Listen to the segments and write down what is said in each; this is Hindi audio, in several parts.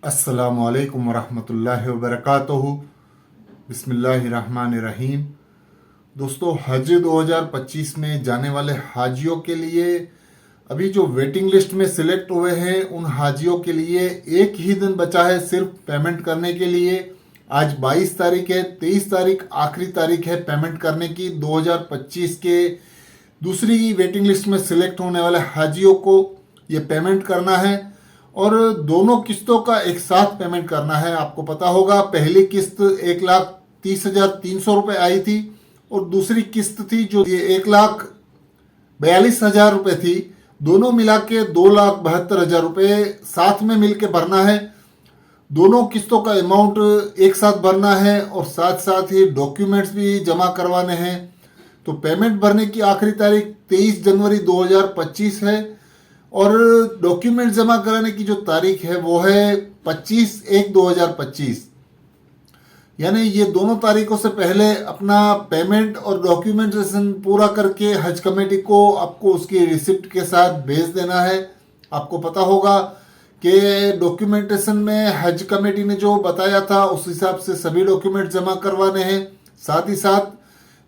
अस्सलामुअलैकुम वरहमतुल्लाहि वबरकातुहू। बिस्मिल्लाहिर्रहमानिर्रहीम। दोस्तों, हज 2025 में जाने वाले हाजियों के लिए अभी जो वेटिंग लिस्ट में सिलेक्ट हुए हैं उन हाजियों के लिए एक ही दिन बचा है सिर्फ पेमेंट करने के लिए। आज 22 तारीख है, 23 तारीख आखिरी तारीख है पेमेंट करने की। 2025 के दूसरी वेटिंग लिस्ट में सिलेक्ट होने वाले हाजियों को ये पेमेंट करना है और दोनों किस्तों का एक साथ पेमेंट करना है। आपको पता होगा पहली किस्त 1,30,300 रुपये आई थी और दूसरी किस्त थी जो ये 1,42,000 रुपये थी। दोनों मिला के 2,72,000 रुपये साथ में मिल के भरना है। दोनों किस्तों का अमाउंट एक साथ भरना है और साथ साथ ही डॉक्यूमेंट्स भी जमा करवाने हैं। तो पेमेंट भरने की आखिरी तारीख 23 जनवरी 2025 है और डॉक्यूमेंट जमा कराने की जो तारीख है वो है 25/1/2025। यानी ये दोनों तारीखों से पहले अपना पेमेंट और डॉक्यूमेंटेशन पूरा करके हज कमेटी को आपको उसकी रिसिप्ट के साथ भेज देना है। आपको पता होगा कि डॉक्यूमेंटेशन में हज कमेटी ने जो बताया था उस हिसाब से सभी डॉक्यूमेंट जमा करवाने हैं। साथ ही साथ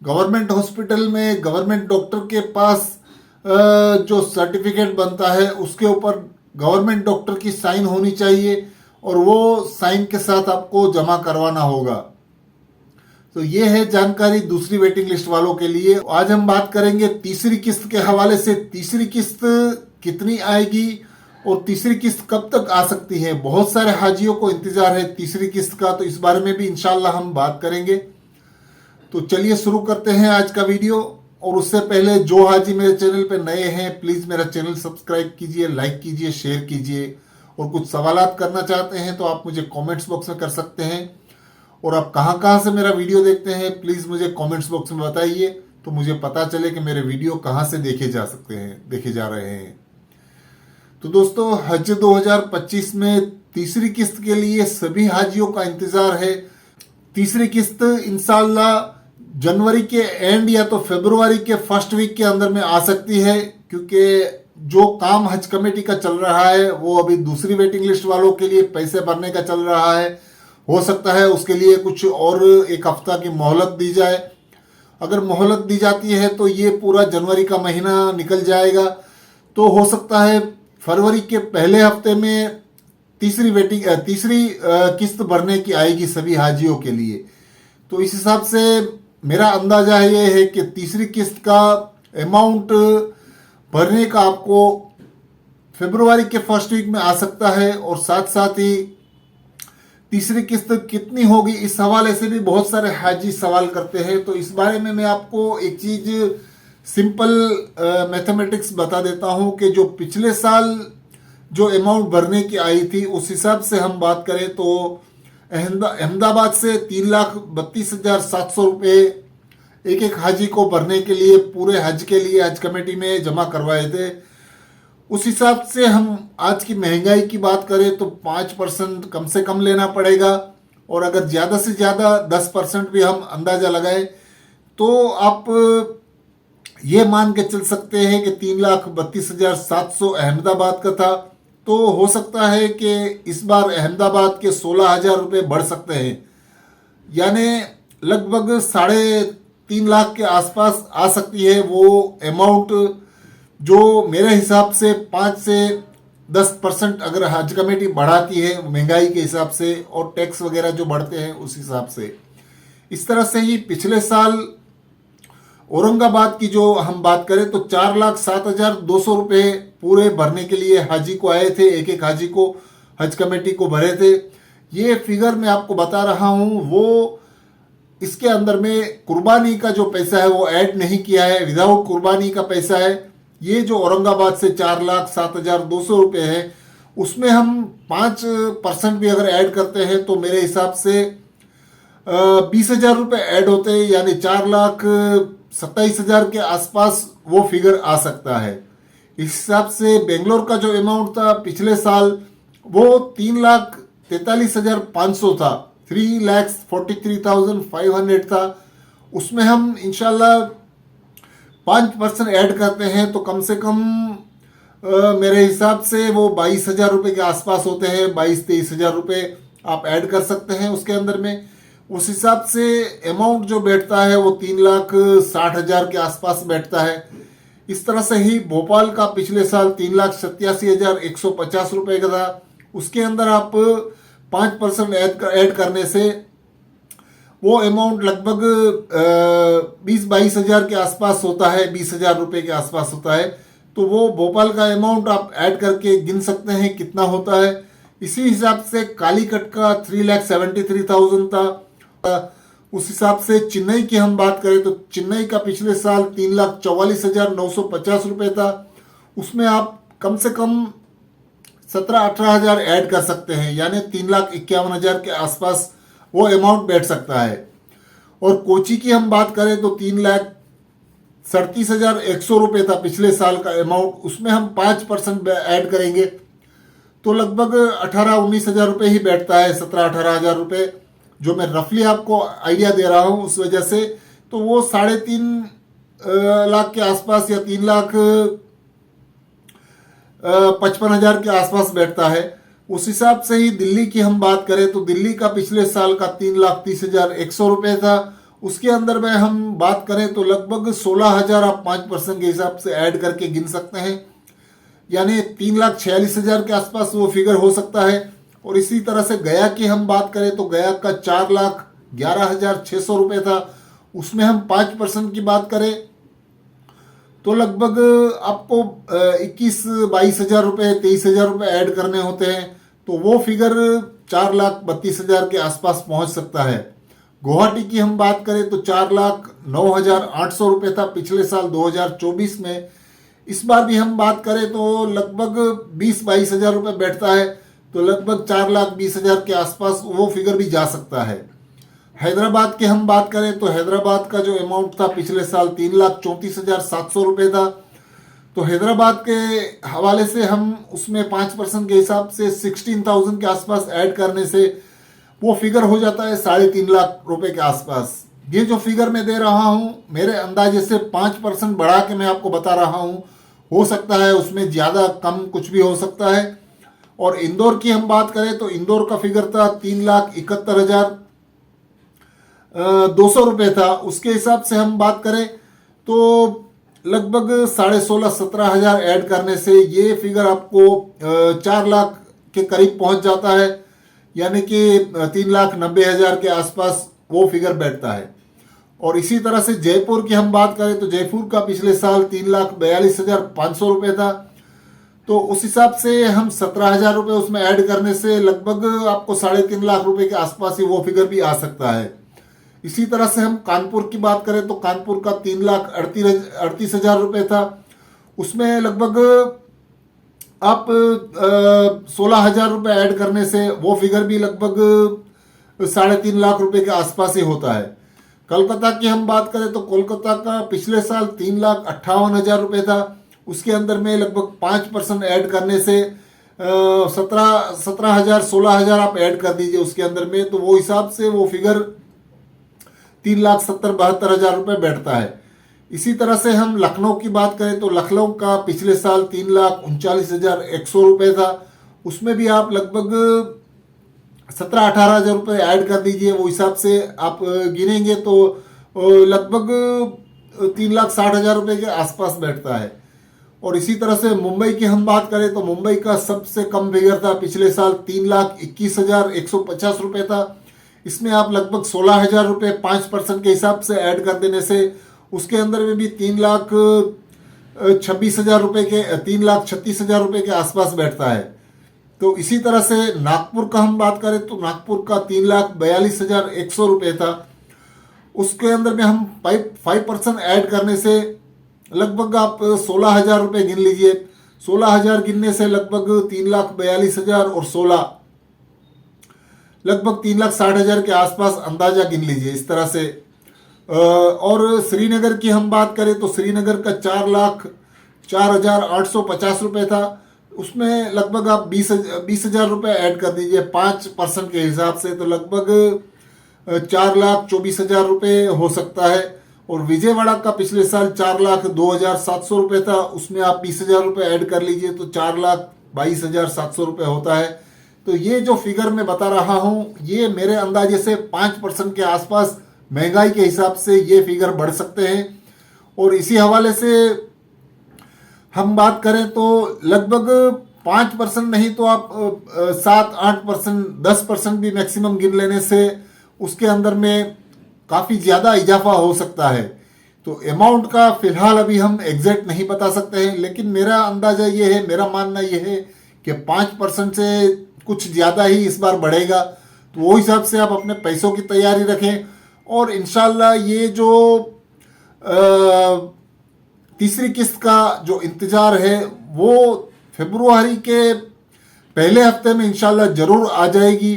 गवर्नमेंट हॉस्पिटल में गवर्नमेंट डॉक्टर के पास जो सर्टिफिकेट बनता है उसके ऊपर गवर्नमेंट डॉक्टर की साइन होनी चाहिए और वो साइन के साथ आपको जमा करवाना होगा। तो ये है जानकारी दूसरी वेटिंग लिस्ट वालों के लिए। आज हम बात करेंगे तीसरी किस्त के हवाले से। तीसरी किस्त कितनी आएगी और तीसरी किस्त कब तक आ सकती है। बहुत सारे हाजियों को इंतजार है तीसरी किस्त का, तो इस बारे में भी इंशाल्लाह हम बात करेंगे। तो चलिए शुरू करते हैं आज का वीडियो। और उससे पहले जो हाजी मेरे चैनल पे नए हैं प्लीज़ मेरा चैनल सब्सक्राइब कीजिए, लाइक कीजिए, शेयर कीजिए। और कुछ सवालात करना चाहते हैं तो आप मुझे कमेंट्स बॉक्स में कर सकते हैं। और आप कहाँ से मेरा वीडियो देखते हैं प्लीज़ मुझे कमेंट्स बॉक्स में बताइए तो मुझे पता चले कि मेरे वीडियो कहाँ से देखे जा रहे हैं। तो दोस्तों, हज 2025 में तीसरी किस्त के लिए सभी हाजियों का इंतज़ार है। तीसरी किस्त इंशाल्लाह जनवरी के एंड या तो फरवरी के फर्स्ट वीक के अंदर में आ सकती है, क्योंकि जो काम हज कमेटी का चल रहा है वो अभी दूसरी वेटिंग लिस्ट वालों के लिए पैसे भरने का चल रहा है। हो सकता है उसके लिए कुछ और एक हफ्ता की मोहलत दी जाए। अगर मोहलत दी जाती है तो ये पूरा जनवरी का महीना निकल जाएगा। तो हो सकता है फरवरी के पहले हफ्ते में तीसरी किस्त भरने की आएगी सभी हाजियों के लिए। तो इस हिसाब से मेरा अंदाजा ये है कि तीसरी किस्त का अमाउंट भरने का आपको फरवरी के फर्स्ट वीक में आ सकता है। और साथ साथ ही तीसरी किस्त कितनी होगी इस हवाले से भी बहुत सारे हाजी सवाल करते हैं। तो इस बारे में मैं आपको एक चीज सिंपल मैथमेटिक्स बता देता हूं कि जो पिछले साल जो अमाउंट भरने की आई थी उस हिसाब से हम बात करें तो अहमदाबाद से 3,32,700 रुपये एक हाजी को भरने के लिए पूरे हज के लिए हज कमेटी में जमा करवाए थे। उस हिसाब से हम आज की महंगाई की बात करें तो 5% कम से कम लेना पड़ेगा। और अगर ज़्यादा से ज़्यादा 10% भी हम अंदाज़ा लगाएं तो आप ये मान के चल सकते हैं कि 3,32,700 अहमदाबाद का था। तो हो सकता है कि इस बार अहमदाबाद के 16,000 रुपये बढ़ सकते हैं, यानी लगभग 3.5 लाख के आसपास आ सकती है वो अमाउंट, जो मेरे हिसाब से 5 से 10% अगर हज कमेटी बढ़ाती है महंगाई के हिसाब से और टैक्स वगैरह जो बढ़ते हैं उस हिसाब से। इस तरह से ही पिछले साल औरंगाबाद की जो हम बात करें तो 4,07,200 रुपये पूरे भरने के लिए हाजी को आए थे। एक हाजी को हज कमेटी को भरे थे। ये फिगर मैं आपको बता रहा हूँ, वो इसके अंदर में कुर्बानी का जो पैसा है वो ऐड नहीं किया है, विदाउट कुर्बानी का पैसा है। ये जो औरंगाबाद से 4,07,200 रुपये है उसमें हम 5% भी अगर ऐड करते हैं तो मेरे हिसाब से 20,000 रुपये ऐड होते हैं, यानी 4,27,000 के आसपास वो फिगर आ सकता है। इस हिसाब से बेंगलोर का जो अमाउंट था पिछले साल वो 3,43,500 था, 3,43,500 था। उसमें हम इंशाल्लाह 5% ऐड करते हैं तो कम से कम मेरे हिसाब से वो 22,000 रुपये के आसपास होते हैं, 22-23,000 रुपये आप ऐड कर सकते हैं उसके अंदर में। उस हिसाब से अमाउंट जो बैठता है वो 3,60,000 के आसपास बैठता है। इस तरह से ही भोपाल का पिछले साल 3,87,150 रुपये का था। उसके अंदर आप 5% ऐड करने से वो अमाउंट लगभग 20-22,000 के आसपास होता है, 20,000 रुपये के आसपास होता है। तो वो भोपाल का अमाउंट आप ऐड करके गिन सकते हैं कितना होता है। इसी हिसाब से कालीकट का 3,73,000 था। उस हिसाब से चेन्नई की हम बात करें तो चेन्नई का पिछले साल 3,44,950 रुपये था। उसमें आप कम से कम 17-18,000 ऐड कर सकते हैं, यानी 3,51,000 के आसपास वो अमाउंट बैठ सकता है। और कोची की हम बात करें तो 3,37,100 रुपये था पिछले साल का अमाउंट। उसमें हम 5% ऐड करेंगे तो लगभग 18-19,000 रुपये ही बैठता है, 17-18,000 रुपये, जो मैं रफली आपको आइडिया दे रहा हूँ उस वजह से। तो वो 3.5 लाख के आसपास या 3,55,000 के आसपास बैठता है। उस हिसाब से ही दिल्ली की हम बात करें तो दिल्ली का पिछले साल का 3,30,100 रुपये था। उसके अंदर में हम बात करें तो लगभग 16,000 आप 5% के हिसाब से ऐड करके गिन सकते हैं, यानी 3,46,000 के आसपास वो फिगर हो सकता है। और इसी तरह से गया की हम बात करें तो गया का 4,11,600 रुपये था। उसमें हम 5% की बात करें तो लगभग आपको 21-22,000 रुपये, 23,000 रुपये ऐड करने होते हैं। तो वो फिगर 4,32,000 के आसपास पहुंच सकता है। गुवाहाटी की हम बात करें तो 4,09,800 रुपये था पिछले साल 2024 में। इस बार भी हम बात करें तो लगभग 20-22,000 रुपये बैठता है, तो लगभग 4,20,000 के आसपास वो फिगर भी जा सकता है। हैदराबाद की हम बात करें तो हैदराबाद का जो अमाउंट था पिछले साल 3,34,700 रुपये था। तो हैदराबाद के हवाले से हम उसमें 5% के हिसाब से 16,000 के आसपास ऐड करने से वो फिगर हो जाता है 3.5 लाख रुपए के आसपास। ये जो फिगर मैं दे रहा हूँ मेरे अंदाजे से 5% बढ़ा के मैं आपको बता रहा हूँ, हो सकता है उसमें ज़्यादा कम कुछ भी हो सकता है। और इंदौर की हम बात करें तो इंदौर का फिगर था 3,71,200 रुपये था। उसके हिसाब से हम बात करें तो लगभग 16,500-17,000 ऐड करने से ये फिगर आपको 4 लाख के करीब पहुंच जाता है, यानी कि 3,90,000 के आसपास वो फिगर बैठता है। और इसी तरह से जयपुर की हम बात करें तो जयपुर का पिछले साल 3,42,500 रुपये था। तो उस हिसाब से हम 17,000 रुपये उसमें ऐड करने से लगभग आपको 3.5 लाख रुपए के आसपास ही वो फिगर भी आ सकता है। इसी तरह से हम कानपुर की बात करें तो कानपुर का 3,38,000 रुपये था। उसमें लगभग आप 16,000 रुपये ऐड करने से वो फिगर भी लगभग 3.5 लाख रुपए के आसपास ही होता है। कोलकाता की हम बात करें तो कोलकाता का पिछले साल 3,58,000 रुपये था। उसके अंदर में लगभग 5% ऐड करने से 17,000 16,000 आप ऐड कर दीजिए उसके अंदर में, तो वो हिसाब से वो फिगर 3,70,000-72,000 रुपये बैठता है। इसी तरह से हम लखनऊ की बात करें तो लखनऊ का पिछले साल 3,39,100 रुपये था। उसमें भी आप लगभग 17-18,000 रुपये ऐड कर दीजिए, वो हिसाब से आप गिनेंगे तो लगभग 3,60,000 रुपये के आसपास बैठता है। और इसी तरह से मुंबई की हम बात करें तो मुंबई का सबसे कम फिगर था पिछले साल 3,21,150 रुपये था। इसमें आप लगभग 16,000 रुपये 5% के हिसाब से ऐड कर देने से उसके अंदर में भी 3,26,000 रुपये के 3,36,000 रुपये के आसपास बैठता है। तो इसी तरह से नागपुर का हम बात करें तो नागपुर का 3,42,100 रुपये था। उसके अंदर में हम 5% ऐड करने से लगभग आप 16,000 रुपये गिन लीजिए। 16,000 गिनने से लगभग 3,42,000 और 16 लगभग 3,60,000 के आसपास अंदाजा गिन लीजिए इस तरह से। और श्रीनगर की हम बात करें तो श्रीनगर का 4,04,850 रुपये था। उसमें लगभग आप 20,000 रुपये ऐड कर दीजिए 5% के हिसाब से, तो लगभग 4,24,000 रुपये हो सकता है। और विजयवाड़ा का पिछले साल 4,02,700 रुपये था, उसमें आप 20,000 रुपये ऐड कर लीजिए तो 4,22,700 रुपये होता है। तो ये जो फिगर मैं बता रहा हूँ ये मेरे अंदाजे से 5% के आसपास महंगाई के हिसाब से ये फिगर बढ़ सकते हैं। और इसी हवाले से हम बात करें तो लगभग 5% नहीं तो आप 7-8%, 10% भी मैक्सिमम गिन लेने से उसके अंदर में काफ़ी ज़्यादा इजाफा हो सकता है। तो अमाउंट का फिलहाल अभी हम एग्जैक्ट नहीं बता सकते हैं, लेकिन मेरा अंदाज़ा ये है, मेरा मानना ये है कि 5% से कुछ ज़्यादा ही इस बार बढ़ेगा। तो वो हिसाब से आप अपने पैसों की तैयारी रखें और इंशाल्लाह ये जो तीसरी किस्त का जो इंतज़ार है वो फरवरी के पहले हफ्ते में इंशाल्लाह ज़रूर आ जाएगी,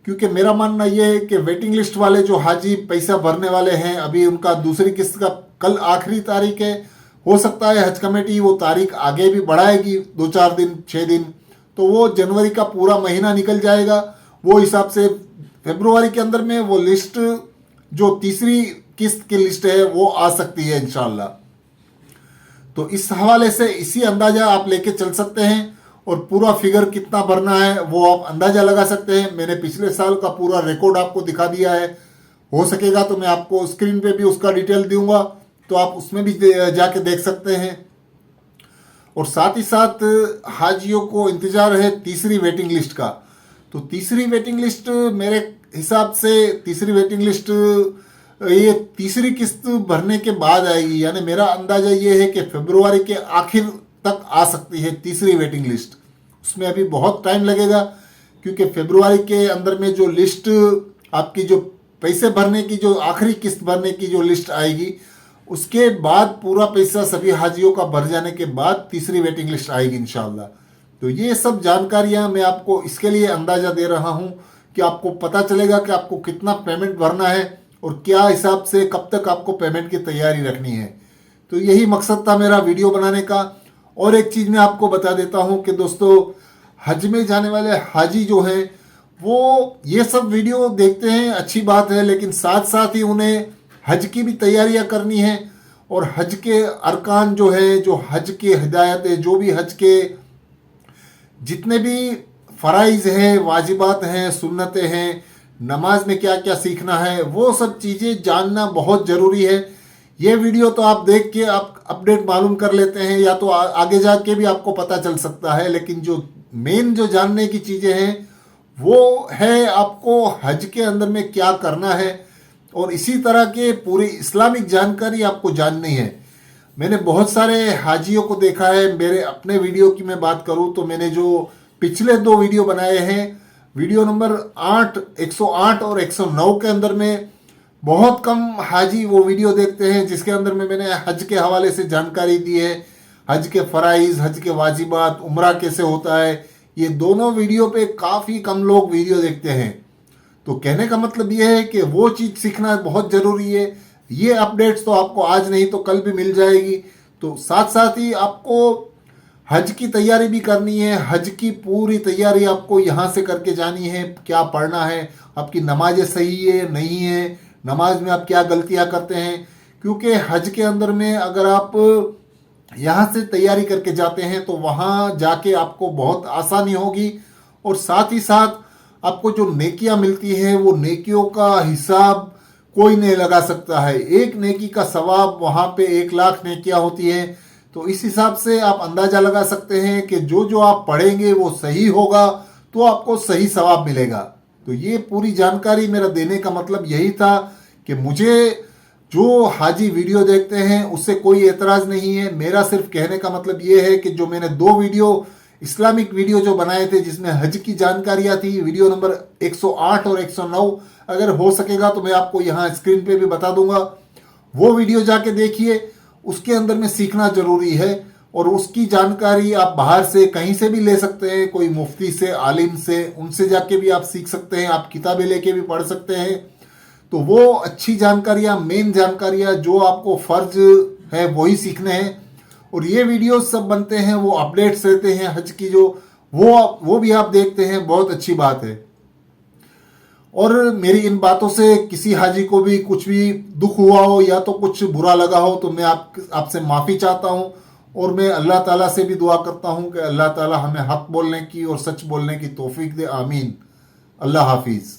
क्योंकि मेरा मानना यह है कि वेटिंग लिस्ट वाले जो हाजी पैसा भरने वाले हैं अभी उनका दूसरी किस्त का कल आखिरी तारीख है। हो सकता है हज कमेटी वो तारीख आगे भी बढ़ाएगी 2-4 दिन, 6 दिन, तो वो जनवरी का पूरा महीना निकल जाएगा। वो हिसाब से फरवरी के अंदर में वो लिस्ट जो तीसरी किस्त की लिस्ट है वो आ सकती है इंशाल्लाह। तो इस हवाले से इसी अंदाज़ा आप लेके चल सकते हैं और पूरा फिगर कितना भरना है वो आप अंदाज़ा लगा सकते हैं। मैंने पिछले साल का पूरा रिकॉर्ड आपको दिखा दिया है। हो सकेगा तो मैं आपको स्क्रीन पे भी उसका डिटेल दूंगा, तो आप उसमें भी जाके देख सकते हैं। और साथ ही साथ हाजियों को इंतज़ार है तीसरी वेटिंग लिस्ट का। तो तीसरी वेटिंग लिस्ट मेरे हिसाब से तीसरी वेटिंग लिस्ट ये तीसरी किस्त भरने के बाद आएगी, यानी मेरा अंदाज़ा ये है कि फरवरी के आखिर तक आ सकती है तीसरी वेटिंग लिस्ट। उसमें अभी बहुत टाइम लगेगा, क्योंकि फरवरी के अंदर में जो लिस्ट आपकी जो पैसे भरने की जो आखिरी किस्त भरने की जो लिस्ट आएगी उसके बाद पूरा पैसा सभी हाजियों का भर जाने के बाद तीसरी वेटिंग लिस्ट आएगी इंशाल्लाह। तो ये सब जानकारियां मैं आपको इसके लिए अंदाज़ा दे रहा हूं कि आपको पता चलेगा कि आपको कितना पेमेंट भरना है और क्या हिसाब से कब तक आपको पेमेंट की तैयारी रखनी है। तो यही मकसद था मेरा वीडियो बनाने का। और एक चीज़ मैं आपको बता देता हूं कि दोस्तों हज में जाने वाले हाजी जो हैं वो ये सब वीडियो देखते हैं, अच्छी बात है, लेकिन साथ साथ ही उन्हें हज की भी तैयारियां करनी है। और हज के अरकान जो है, जो हज के हिदायतें, जो भी हज के जितने भी फ़राइज़ हैं, वाजिबात हैं, सुन्नतें हैं, नमाज में क्या क्या सीखना है, वो सब चीज़ें जानना बहुत ज़रूरी है। ये वीडियो तो आप देख के आप अपडेट मालूम कर लेते हैं या तो आगे जाके भी आपको पता चल सकता है, लेकिन जो मेन जो जानने की चीज़ें हैं वो है आपको हज के अंदर में क्या करना है। और इसी तरह के पूरी इस्लामिक जानकारी आपको जाननी है। मैंने बहुत सारे हाजियों को देखा है, मेरे अपने वीडियो की मैं बात करूं तो मैंने जो पिछले 2 वीडियो बनाए हैं, वीडियो नंबर 108 और 109 के अंदर में बहुत कम हाजी वो वीडियो देखते हैं जिसके अंदर में मैंने हज के हवाले से जानकारी दी है। हज के फ़राइज़, हज के वाजिबात, उम्रा कैसे होता है, ये दोनों वीडियो पे काफ़ी कम लोग वीडियो देखते हैं। तो कहने का मतलब ये है कि वो चीज़ सीखना बहुत ज़रूरी है। ये अपडेट्स तो आपको आज नहीं तो कल भी मिल जाएगी। तो साथ साथ ही आपको हज की तैयारी भी करनी है। हज की पूरी तैयारी आपको यहाँ से करके जानी है। क्या पढ़ना है, आपकी नमाजें सही है नहीं है, नमाज में आप क्या गलतियाँ करते हैं, क्योंकि हज के अंदर में अगर आप यहाँ से तैयारी करके जाते हैं तो वहाँ जाके आपको बहुत आसानी होगी। और साथ ही साथ आपको जो नेकियां मिलती हैं वो नेकियों का हिसाब कोई नहीं लगा सकता है। एक नेकी का सवाब वहाँ पे 1 लाख नेकियां होती हैं। तो इस हिसाब से आप अंदाज़ा लगा सकते हैं कि जो जो आप पढ़ेंगे वो सही होगा तो आपको सही सवाब मिलेगा। तो ये पूरी जानकारी मेरा देने का मतलब यही था कि मुझे जो हाजी वीडियो देखते हैं उससे कोई एतराज़ नहीं है। मेरा सिर्फ कहने का मतलब ये है कि जो मैंने 2 वीडियो इस्लामिक वीडियो जो बनाए थे जिसमें हज की जानकारियाँ थी, वीडियो नंबर 108 और 109, अगर हो सकेगा तो मैं आपको यहाँ स्क्रीन पे भी बता दूंगा, वो वीडियो जाके देखिए। उसके अंदर में सीखना ज़रूरी है और उसकी जानकारी आप बाहर से कहीं से भी ले सकते हैं, कोई मुफ्ती से, आलिम से, उनसे जाके भी आप सीख सकते हैं, आप किताबें लेके भी पढ़ सकते हैं। तो वो अच्छी जानकारियाँ, मेन जानकारियाँ जो आपको फ़र्ज है वही सीखने हैं। और ये वीडियो सब बनते हैं, वो अपडेट्स रहते हैं हज की, जो वो भी आप देखते हैं, बहुत अच्छी बात है। और मेरी इन बातों से किसी हाजी को भी कुछ भी दुख हुआ हो या तो कुछ बुरा लगा हो तो मैं आपसे माफ़ी चाहता हूँ। और मैं अल्लाह ताला से भी दुआ करता हूँ कि अल्लाह ताला हमें हक बोलने की और सच बोलने की तौफीक दे। आमीन। अल्लाह हाफिज़।